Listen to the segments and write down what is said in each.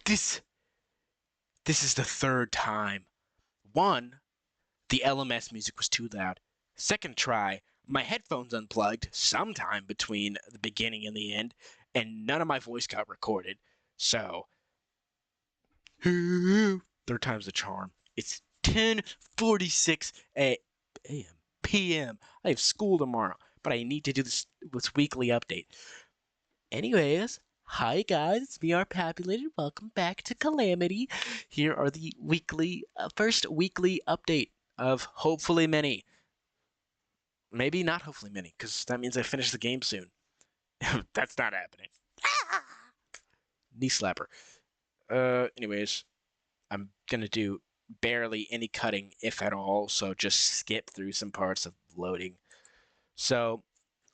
This this is the third time. One, the LMS music was too loud. Second try, my headphones unplugged sometime between the beginning and the end, and none of my voice got recorded. So, third time's the charm. It's 10:46 a.m. p.m. I have school tomorrow, but I need to do this weekly update. Anyways, hi guys, it's me, Populated. Welcome back to Calamity. Here are the first weekly update of hopefully many. Maybe not hopefully many, because that means I finish the game soon. That's not happening. Knee slapper. Anyways, I'm gonna do barely any cutting, if at all, so just skip through some parts of loading. So,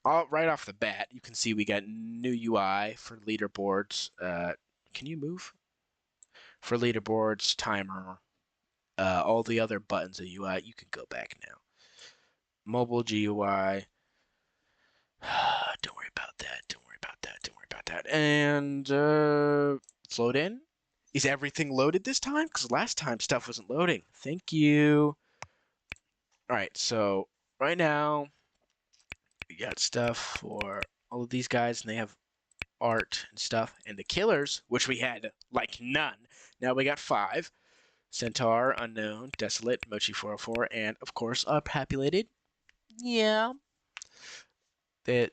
right off the bat, you can see we got new UI for leaderboards. Can you move? For leaderboards, timer, all the other buttons of UI, you can go back now. Mobile GUI. Don't worry about that. Don't worry about that. Don't worry about that. And let's load in. Is everything loaded this time? Because last time stuff wasn't loading. Thank you. All right, so right now we got stuff for all of these guys, and they have art and stuff. And the killers, which we had like none, now we got 5. Centaur, Unknown, Desolate, Mochi 404, and of course Populated. Yeah, they're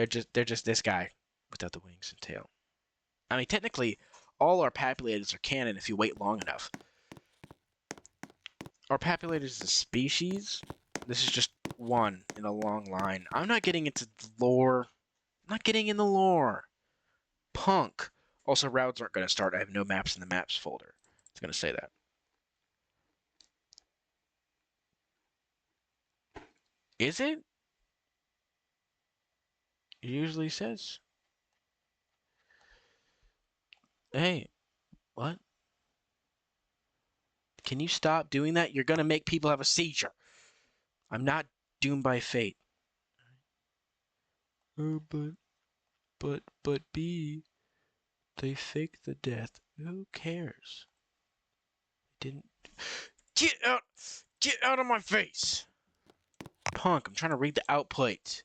just this guy without the wings and tail. I mean, technically, all our Papulateds are canon if you wait long enough. Our Papulated is a species. This is just one in a long line. I'm not getting into the lore. I'm not getting in the lore. Punk. Also, routes aren't going to start. I have no maps in the maps folder. It's going to say that. Is it? It usually says. Hey, what? Can you stop doing that? You're going to make people have a seizure. I'm not doomed by fate. But B, they faked the death. Who cares? Didn't. Get out! Get out of my face! Punk, I'm trying to read the output.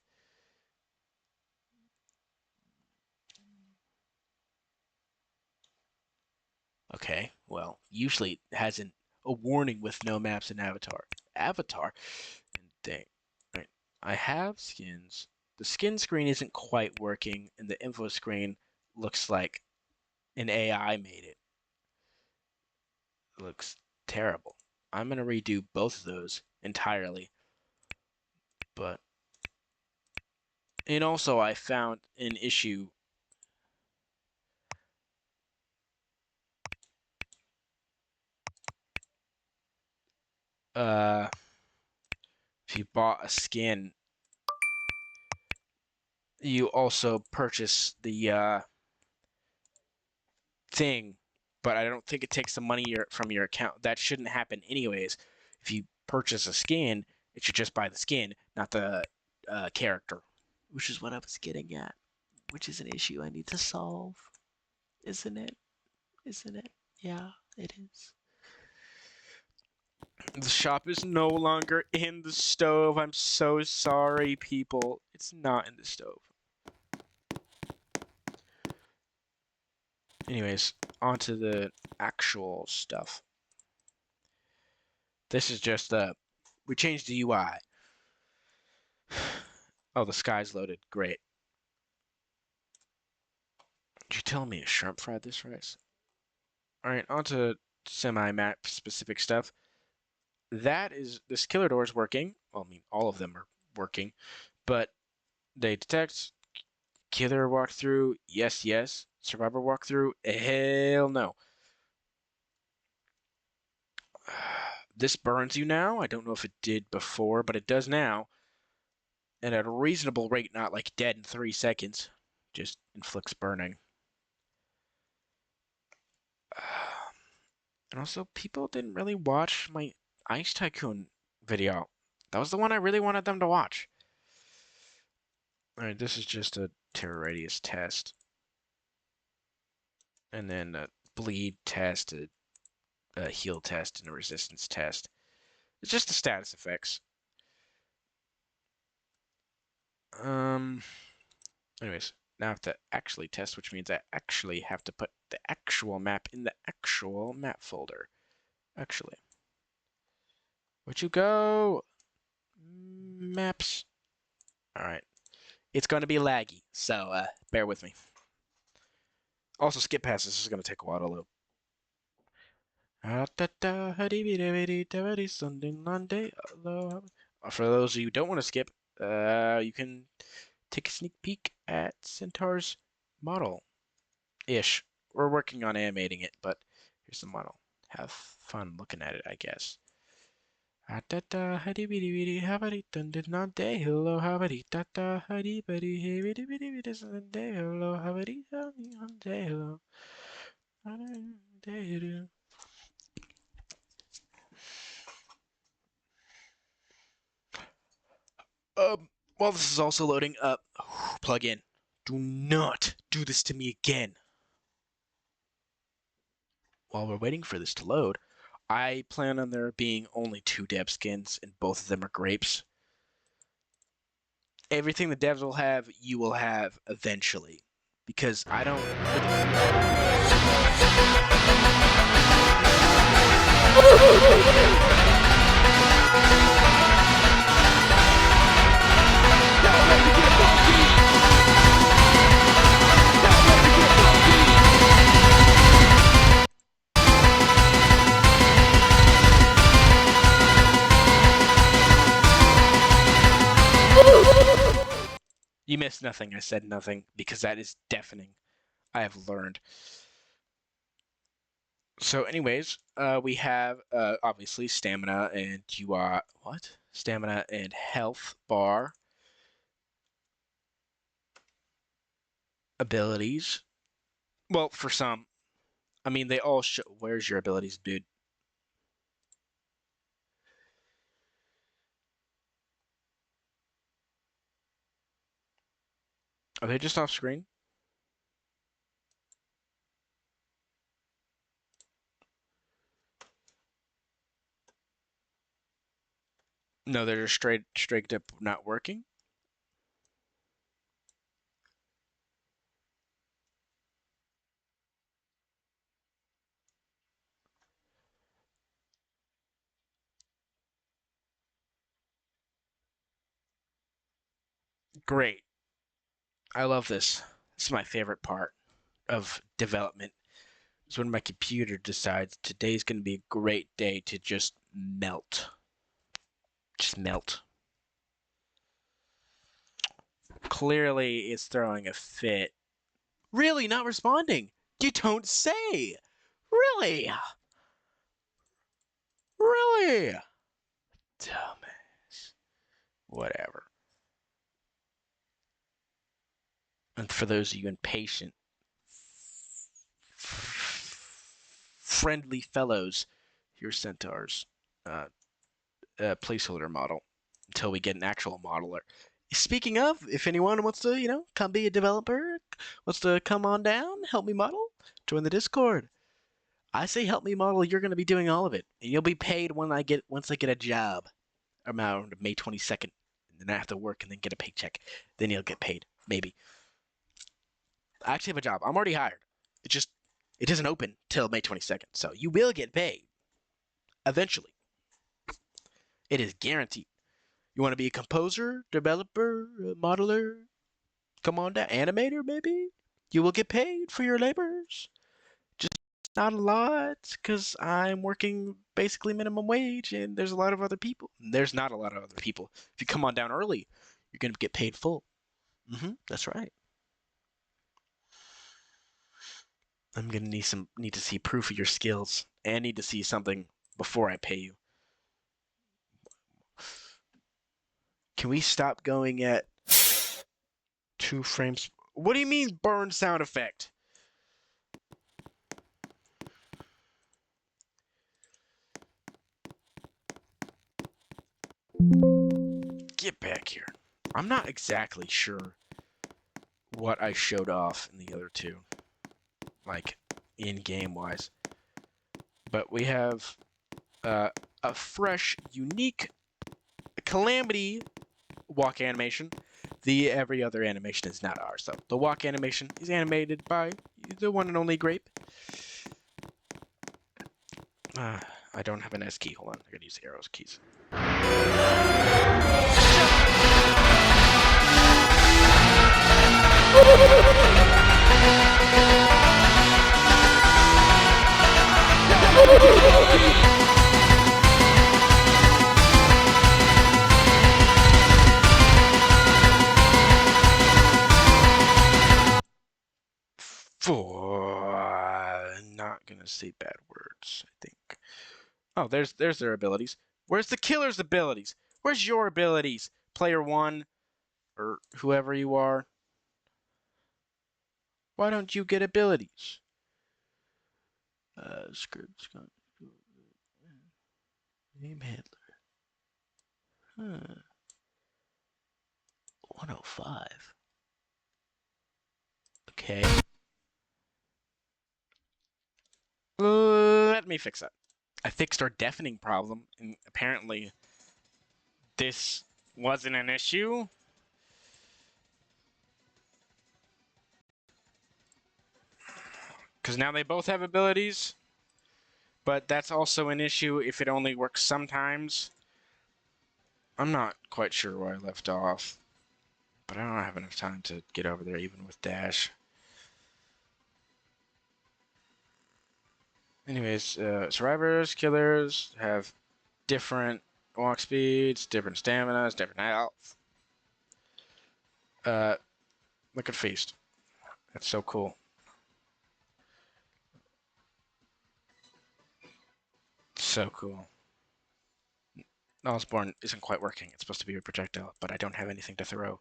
Okay, well, usually it has a warning with no maps in Avatar. Avatar? And dang. Right. I have skins. The skin screen isn't quite working, and the info screen looks like an AI made it. It looks terrible. I'm going to redo both of those entirely. But. And also, I found an issue. If you bought a skin, you also purchase the thing, but I don't think it takes the money from your account. That shouldn't happen anyways. If you purchase a skin, it should just buy the skin, not the character, which is what I was getting at, which is an issue I need to solve, isn't it? Isn't it? Yeah, it is. The shop is no longer in the stove. I'm so sorry, people. It's not in the stove. Anyways, on to the actual stuff. This is just we changed the UI. Oh, the sky's loaded. Great. Did you tell me a shrimp fried this rice? Alright, on to semi-map specific stuff. This killer door is working. Well, I mean, all of them are working. But they detect killer walkthrough. Yes, yes. Survivor walkthrough. Hell no. This burns you now. I don't know if it did before, but it does now. And at a reasonable rate, not like dead in 3 seconds. Just inflicts burning. And also, people didn't really watch my Ice Tycoon video. That was the one I really wanted them to watch. Alright, this is just a terror radius test. and then a bleed test, a heal test, and a resistance test. It's just the status effects. Anyways, now I have to actually test, which means I actually have to put the actual map in the actual map folder. Actually. Where'd you go? Maps. Alright. It's going to be laggy, so bear with me. Also, skip passes. This is going to take a while to load. For those of you who don't want to skip, you can take a sneak peek at Centaur's model-ish. We're working on animating it, but here's the model. Have fun looking at it, I guess. Hello, while this is also loading up, plug in. Do not do this to me again. While we're waiting for this to load, I plan on there being only 2 dev skins, and both of them are grapes. Everything the devs will have, you will have eventually. Because I don't... You missed nothing. I said nothing because that is deafening. I have learned. So, anyways, we have obviously stamina and UI. What? Stamina and health bar. Abilities. Well, for some. I mean, they all show. Where's your abilities, dude? Are they just off screen? No, they're just straight up not working. Great. I love this. This is my favorite part of development. Is when my computer decides today's going to be a great day to just melt. Just melt. Clearly, it's throwing a fit. Really, not responding? You don't say! Really? Really? Dumbass. Whatever. And for those of you impatient, friendly fellows, here's Centaur's placeholder model until we get an actual modeler. Speaking of, if anyone wants to, come be a developer, wants to come on down, help me model, join the Discord. I say help me model, you're going to be doing all of it. And you'll be paid once I get a job around May 22nd. And then I have to work and then get a paycheck. Then you'll get paid. Maybe. I actually have a job. I'm already hired. It doesn't open till May 22nd. So you will get paid. Eventually. It is guaranteed. You want to be a composer, developer, modeler? Come on down. Animator, maybe? You will get paid for your labors. Just not a lot, because I'm working basically minimum wage, and there's a lot of other people. There's not a lot of other people. If you come on down early, you're going to get paid full. That's right. I'm going to need to see proof of your skills, and need to see something before I pay you. Can we stop going at 2 frames? What do you mean burn sound effect? Get back here. I'm not exactly sure what I showed off in the other two. Like, in game-wise. But we have a fresh, unique Calamity walk animation. The every other animation is not ours, though. The walk animation is animated by the one and only Grape. I don't have an S key. Hold on. I gotta use the arrows keys. Not gonna say bad words, I think. Oh, there's their abilities. Where's the killer's abilities? Where's your abilities? Player 1, or whoever you are. Why don't you get abilities? Scripts. Name handler. Huh. 105. Okay. Let me fix that. I fixed our deafening problem, and apparently this wasn't an issue. Because now they both have abilities, but that's also an issue if it only works sometimes. I'm not quite sure where I left off, but I don't have enough time to get over there even with Dash. Anyways, survivors, killers have different walk speeds, different staminas, different health. Look at Feast. That's so cool. So cool. Osborne isn't quite working. It's supposed to be a projectile, but I don't have anything to throw.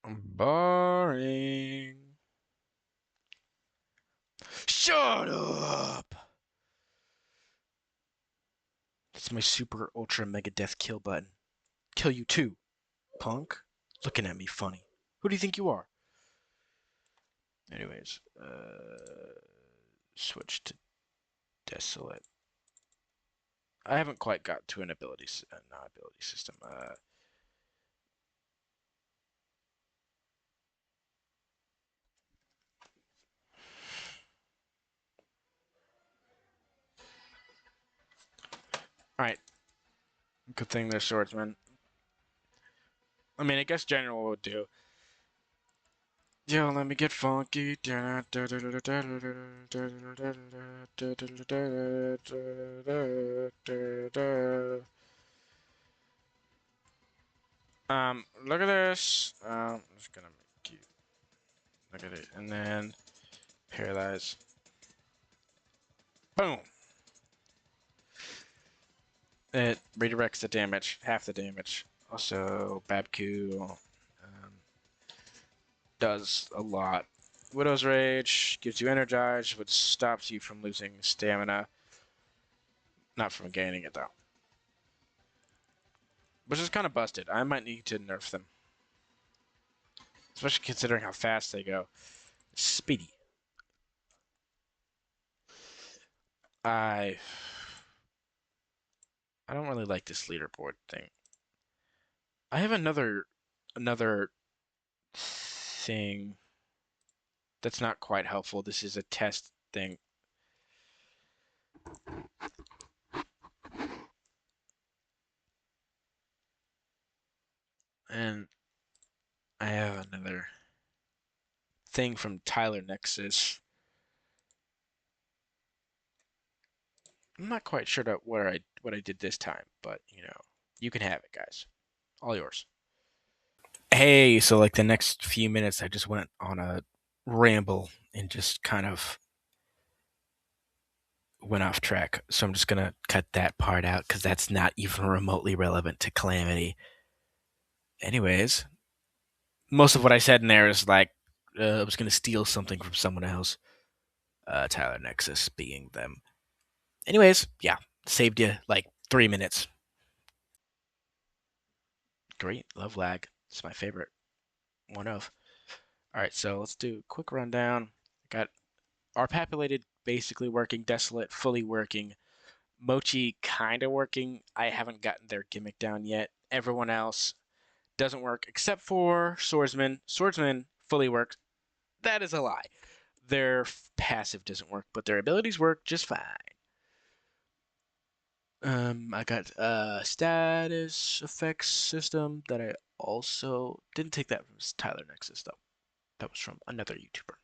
Boring. Shut up! That's my super ultra mega death kill button. Kill you too, punk. Looking at me funny. Who do you think you are? Anyways, switch to desolate. I haven't quite got to an ability system. All right. Good thing they're swordsmen. I mean, I guess general would do. Yo, let me get funky. Look at this. I'm just gonna make you look at it, and then paralyze. Boom. It redirects the damage, half the damage. Also, Babku does a lot. Widow's Rage gives you energized, which stops you from losing stamina. Not from gaining it, though. Which is kind of busted. I might need to nerf them. Especially considering how fast they go. Speedy. I don't really like this leaderboard thing. I have another thing that's not quite helpful. This is a test thing. And I have another thing from Tyler Nexus. I'm not quite sure what I did this time, but you know, you can have it, guys. All yours. Hey, so like the next few minutes, I just went on a ramble and just kind of went off track. So I'm just gonna cut that part out because that's not even remotely relevant to Calamity. Anyways, most of what I said in there is like I was gonna steal something from someone else. Tyler Nexus being them. Anyways, yeah, saved you like 3 minutes. Great. Love lag. It's my favorite one of. All right, so let's do a quick rundown. Got our populated basically working, desolate fully working, mochi kind of working. I haven't gotten their gimmick down yet. Everyone else doesn't work except for swordsman. Swordsman fully works. That is a lie. Their passive doesn't work, but their abilities work just fine. I got status effects system that I also didn't take that from Tyler Nexus though. That was from another YouTuber.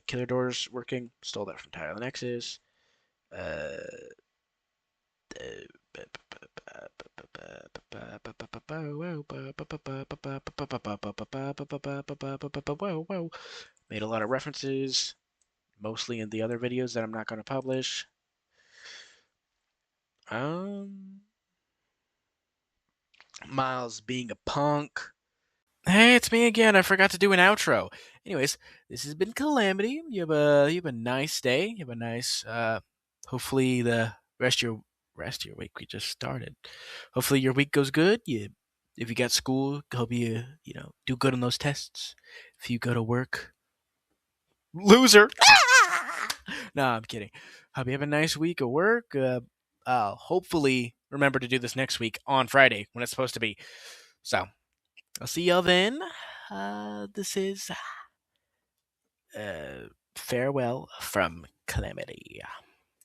Killer Doors working. Stole that from Tyler Nexus. Uh, Made a lot of references, mostly in the other videos that I'm not going to publish. Miles being a punk. Hey, it's me again. I forgot to do an outro. Anyways, this has been Calamity. You have a nice day. You have a nice hopefully the rest of your week we just started. Hopefully your week goes good. If you got school, hope you know do good on those tests. If you go to work, loser. No, I'm kidding. Hope you have a nice week of work. Hopefully remember to do this next week on Friday when it's supposed to be. So I'll see y'all then. This is farewell from Calamity.